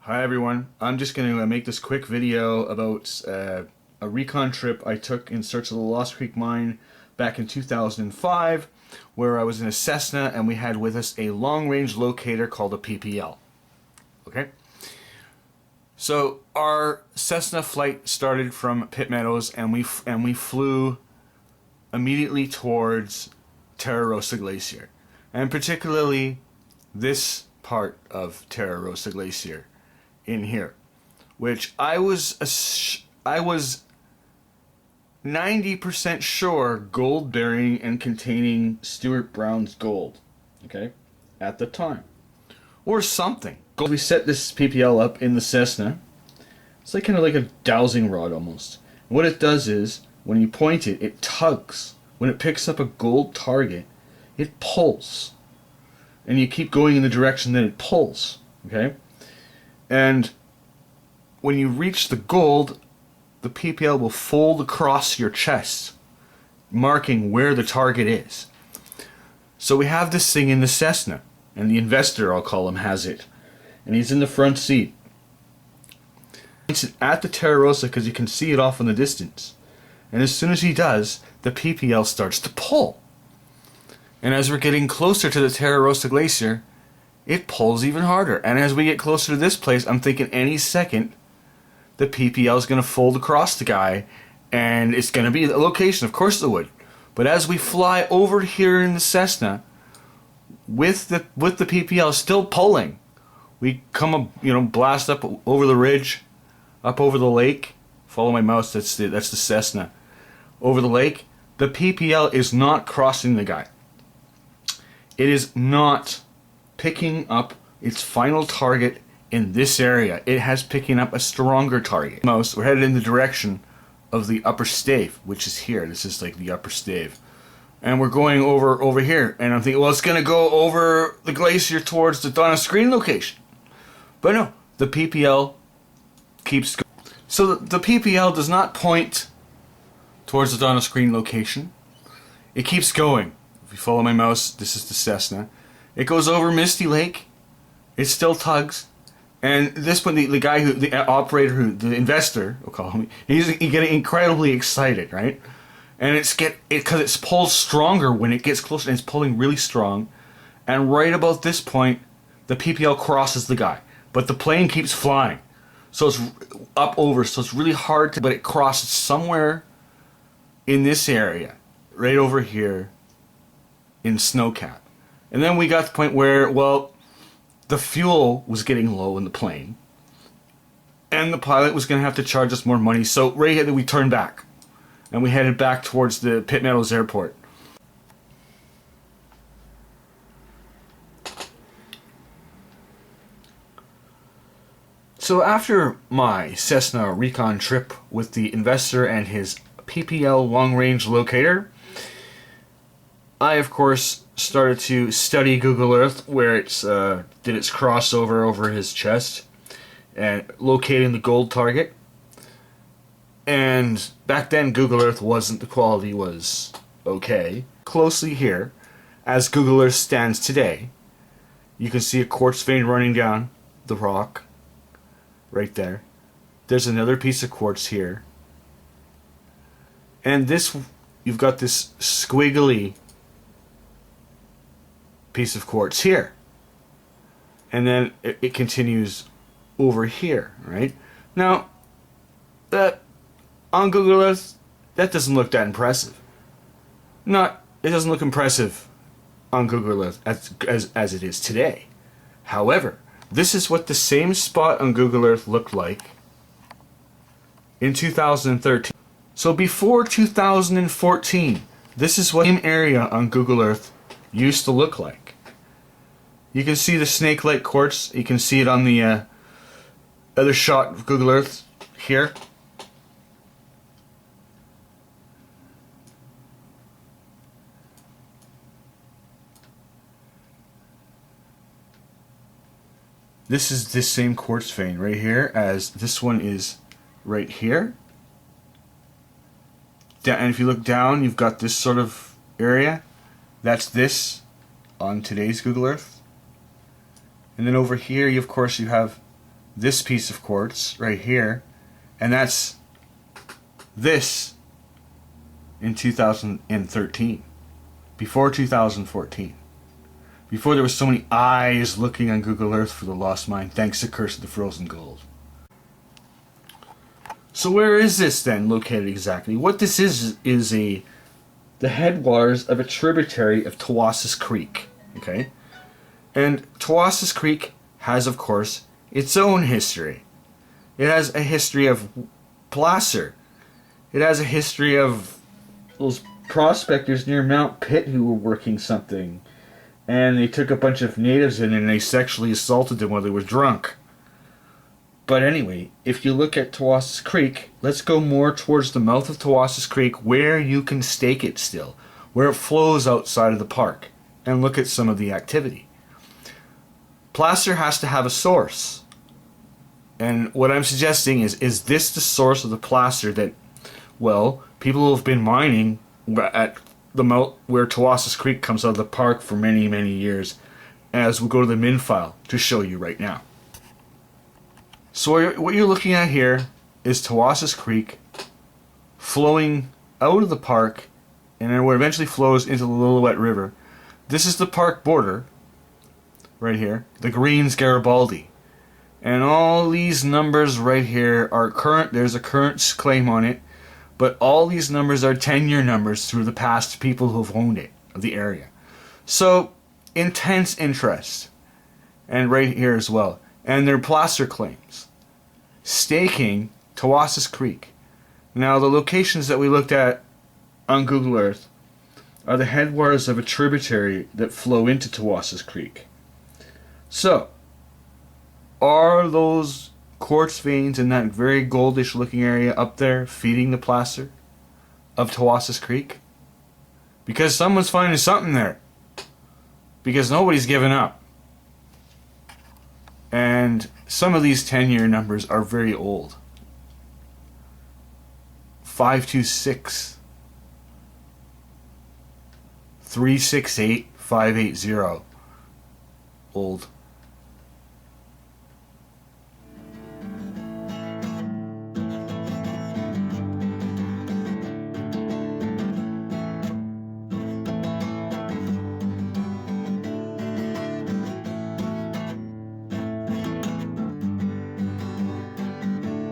Hi everyone, I'm just going to make this quick video about a recon trip I took in search of the Lost Creek mine back in 2005, where I was in a Cessna and we had with us a long range locator called a PPL. Okay? So our Cessna flight started from Pitt Meadows and we flew immediately towards Terra Rosa Glacier, and particularly this part of Terra Rosa Glacier in here, which I was 90% sure gold bearing and containing Stuart Brown's gold, okay, at the time, or something. We set this PPL up in the Cessna. It's like kind of like a dowsing rod almost. What it does is when you point it, it tugs. When it picks up a gold target, it pulls, and you keep going in the direction that it pulls, okay? And when you reach the gold, the PPL will fold across your chest, marking where the target is. So we have this thing in the Cessna, and the investor, I'll call him, has it. And he's in the front seat. It's at the Terra Rosa because you can see it off in the distance. And as soon as he does, the PPL starts to pull. And as we're getting closer to the Terra Rosa Glacier, it pulls even harder. And as we get closer to this place, I'm thinking any second the PPL is going to fold across the guy and it's going to be the location. Of course it would. But as we fly over here in the Cessna with the PPL still pulling, we come up, blast up over the ridge, up over the lake. Follow my mouse, that's the Cessna. Over the lake, the PPL is not crossing the guy. It is not picking up its final target in this area. It has picking up a stronger target. Mouse, we're headed in the direction of the upper stave, which is here. This is like the upper stave. And we're going over here. And I'm thinking, well, it's going to go over the glacier towards the Donna Screen location. But no, the PPL keeps going. So the PPL does not point towards the Donna Screen location. It keeps going. If you follow my mouse, this is the Cessna. It goes over Misty Lake. It still tugs. And this one, the guy the operator, the investor, we'll call him, he's getting incredibly excited, right? And because it pulls stronger when it gets closer, and it's pulling really strong. And right about this point, the PPL crosses the guy. But the plane keeps flying. So it's up over, so it's really hard but it crosses somewhere in this area, right over here in Snowcap. And then we got to the point where, well, the fuel was getting low in the plane, and the pilot was going to have to charge us more money. So right here, we turned back, and we headed back towards the Pitt Meadows Airport. So after my Cessna Recon trip with the investor and his PPL Long Range Locator, I, of course, started to study Google Earth, where it's did its crossover over his chest and locating the gold target. And back then, Google Earth wasn't, the quality was okay. Closely here, as Google Earth stands today, you can see a quartz vein running down the rock right there. There's another piece of quartz here. And this, you've got this squiggly piece of quartz here, and then it continues over here, right? Now, that on Google Earth, that doesn't look that impressive. It doesn't look impressive on Google Earth as it is today. However, this is what the same spot on Google Earth looked like in 2013. So before 2014, this is what the same area on Google Earth used to look like. You can see the snake-like quartz. You can see it on the other shot of Google Earth here. This is this same quartz vein right here, as this one is right here. And if you look down, you've got this sort of area. That's this on today's Google Earth. And then over here, of course, you have this piece of quartz right here, and that's this in 2013, before 2014, before there was so many eyes looking on Google Earth for the lost mine, thanks to Curse of the Frozen Gold. So where is this then located exactly? What this is the headwaters of a tributary of Tawassus Creek. Okay? And Tawassus Creek has, of course, its own history. It has a history of placer. It has a history of those prospectors near Mount Pitt who were working something, and they took a bunch of natives in and they sexually assaulted them while they were drunk. But anyway, if you look at Tawassus Creek, let's go more towards the mouth of Tawassus Creek where you can stake it still, where it flows outside of the park, and look at some of the activity. Placer has to have a source. And what I'm suggesting is this the source of the placer that, well, people who have been mining at the mouth where Tawassus Creek comes out of the park for many, many years, as we'll go to the min file to show you right now. So what you're looking at here is Tawassus Creek flowing out of the park, and then where it eventually flows into the Lillooet River. This is the park border, right here, the Greens Garibaldi. And all these numbers right here are current. There's a current claim on it, but all these numbers are 10-year numbers through the past people who have owned it, of the area. So, intense interest. And right here as well. And their placer claims. Staking Tawassus Creek. Now, the locations that we looked at on Google Earth are the headwaters of a tributary that flow into Tawassus Creek. So, are those quartz veins in that very goldish looking area up there feeding the placer of Tawassus Creek? Because someone's finding something there. Because nobody's given up. And some of these 10-year numbers are very old. 526, 368, 580. Old.